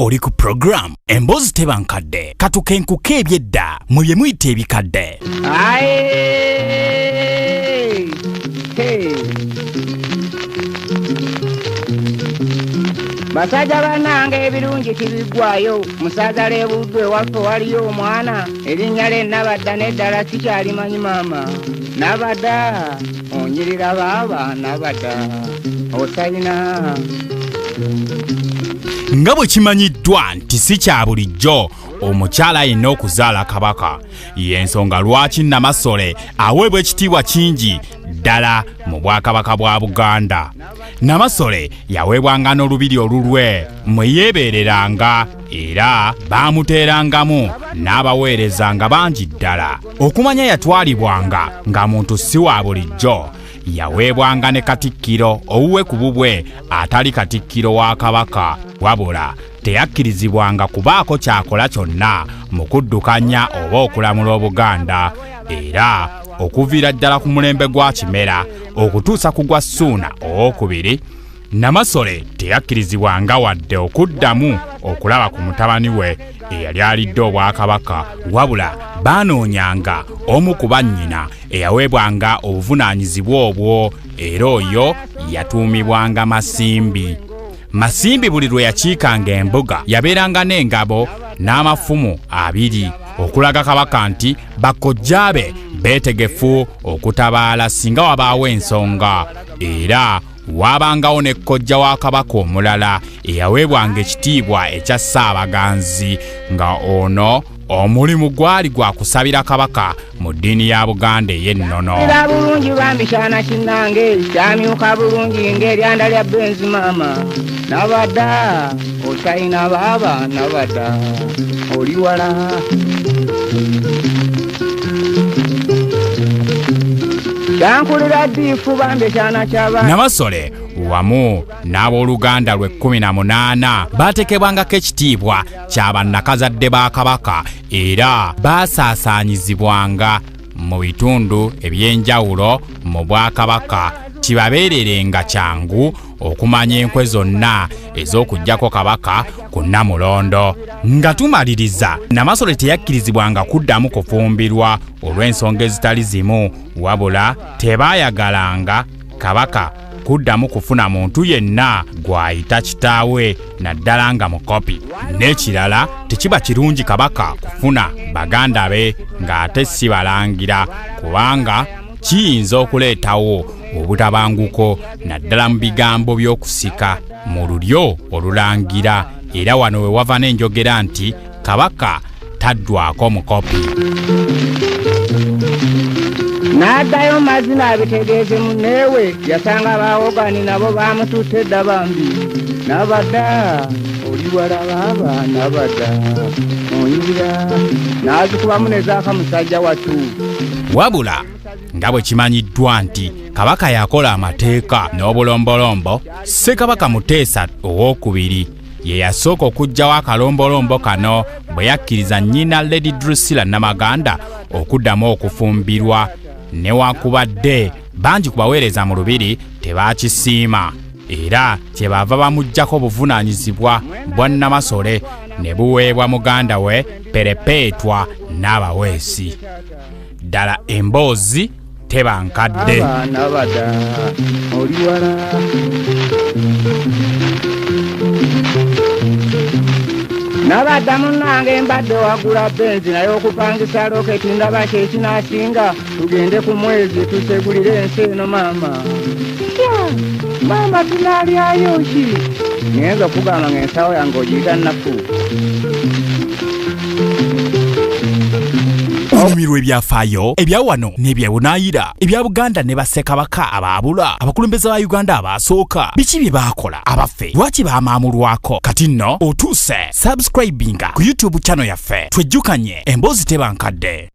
oli ku program emboozi teba nkadde katukenkuka ebyedda mu bye muyita ebikadde. Basajja bannange ebirungi tibigwayo, musaza leebuddwe waffe waliyo omwana erinnya lye Nabadda n'eddala sikyalimanyi maama. Nabadda onyirira baaba Nabadda osalina. Nga bwe kimanyiddwa nti si kya bulijjo omukyala yenna okuzaala kabaka, y'ensonga lwaki Namasole aweebwa ekitiibwa kingi ddala mu bwakabaka bwa Buganda. Namasole yaweebwanga n'olubiri olulwe mwe yeebeereranga era baamuteerangamu n'abaweerezanga bangi ddala. Okumanya yatwalibwanga nga muntu si wa bulijjo, yaweebwanga ne katikkiro owuwe ku bubwe atali katikkiro wa kabaka, wabula teyakkirizibwanga kubaako kyakola kyonna mu kuddukanya oba okulamula Obuganda, era okuviira ddala ku mulembe gwa Kimera okutuusa ku gwa Ssuuna owookubiri, Namasole teyakkirizibwanga wadde okuddamu okulaba ku mutabani we eyali alidde obwakabaka, wabula baanoonyanga omu ku bannyina eyaweebwanga obuvunaanyizibwa obwo, era oyo yatuumibwanga Masimbi. Masimbi buli lwe yakiikanga embuga yabeeranga n'engabo n'amafumu 2 okulaga kabaka nti bakojjaabe beetegefu okutabaala singa wabaawo ensonga, era waabangawo ne kojja wa kabaka omulala eyaweebwanga ekitiibwa ekya Ssaabaganzi, nga ono omulimu gwali gwa kusabira kabaka mu ddiini ya Buganda ey'ennono. Era bulungi bambi kyana kinnange kyamyuka bulungi ng'eryanda lya benzi maama. Nabadda otalina baaba Nabadda oli wala. Kyankulira ddiifu bambi kyana ky'abaana. Namasole wamu n'abooluganda lwe 18 baatekebwangako ekitiibwa kya bannakazadde ba kabaka, era baasaasaanyizibwanga mu bitundu eby'enjawulo mu bwakabaka, kibabeererenga kyangu okumanya enkwe zonna ez'okuggyako kabaka ku Nnamulondo. Nga tumaliriza, Namasole teyakkirizibwanga kuddamu kufumbirwa olw'ensonga ezitali zimu, wabula tebaayagalanga kabaka kuddamu kufuna muntu yenna gw'ayita kitaawe naddala nga mukopi. N'ekirala, tekiba kirungi kabaka kufuna baganda be ng'ate si balangira, kubanga kiyinza okuleetawo obutabanguko naddala mu bigambo by'okusika mu lulyo olulangira, era wano we wava n'enjogera nti kabaka taddwako mukopi. N'addayo mazina abitegeeze munneewe, yasanga baawogani nabo baamututte dda bambi. Nabadda oli wala baaba Nabadda onyirira, n'azikubamu ne zaaka musajja wattu. Wabula nga bwe kimanyiddwa nti kabaka yakola amateeka n'obulombolombo, Ssekabaka Muteesa II ye yasooka okuggyawo akalombolombo kano bwe yakkiriza nnyina Lady Drusilla Namaganda okuddamu okufumbirwa, newankubadde bangi ku baweereza mu lubiri tebaakisiima, era kyebaava bamuggyako obuvunaanyizibwa bwa Namasole ne buweebwa muganda we Perepetwa n'abaweesi. Ddala emboozi teba nkadde. Nabadda oli wala. Nabadda munnange mbadde wagula benzi naye okupangisa roketi ndaba kyekinasinga, tugende ku mwezi tusegulire ensi eno maama. Maama tunaalyayo ki? Ngenza okugamba ng'ensawo yange ogiyiga nnafu. Olumirwa ebyafaayo ebya wano n'ebyabunaayira ebya Buganda ne bassekabaka abaabula, abakulembeze ba Uganda abaasooka, biki bye baakola abaffe, lwaki baamaamulwako? Kati nno otuuse subscribinga ku YouTube channel yaffe, twejjukanye emboozi teba nkadde.